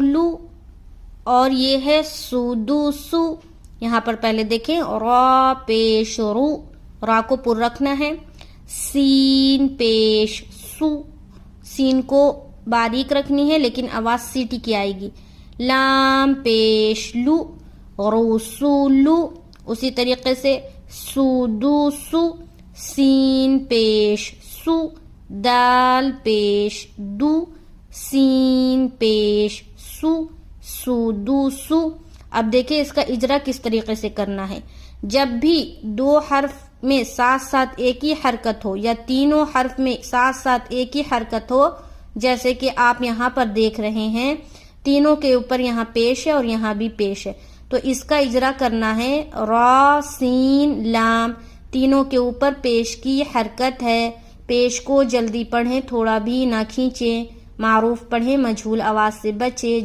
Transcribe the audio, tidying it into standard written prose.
لو، اور یہ ہے سدوسو. یہاں پر پہلے دیکھیں را پیش رو، را کو پر رکھنا ہے. سین پیش سو، سین کو باریک رکھنی ہے لیکن آواز سیٹی کی آئے گی. لام پیش لو، رسولو. اسی طریقے سے سدوسو، سین پیش سو، دال پیش دو، سین پیش سو، سدوسو. اب دیکھیں اس کا اجرا کس طریقے سے کرنا ہے. جب بھی دو حرف میں ساتھ ساتھ ایک ہی حرکت ہو یا تینوں حرف میں ساتھ ساتھ ایک ہی حرکت ہو، جیسے کہ آپ یہاں پر دیکھ رہے ہیں تینوں کے اوپر یہاں پیش ہے اور یہاں بھی پیش ہے، تو اس کا اجرا کرنا ہے را سین لام، تینوں کے اوپر پیش کی حرکت ہے. پیش کو جلدی پڑھیں، تھوڑا بھی نہ کھینچیں. معروف پڑھیں، مجہول آواز سے بچیں.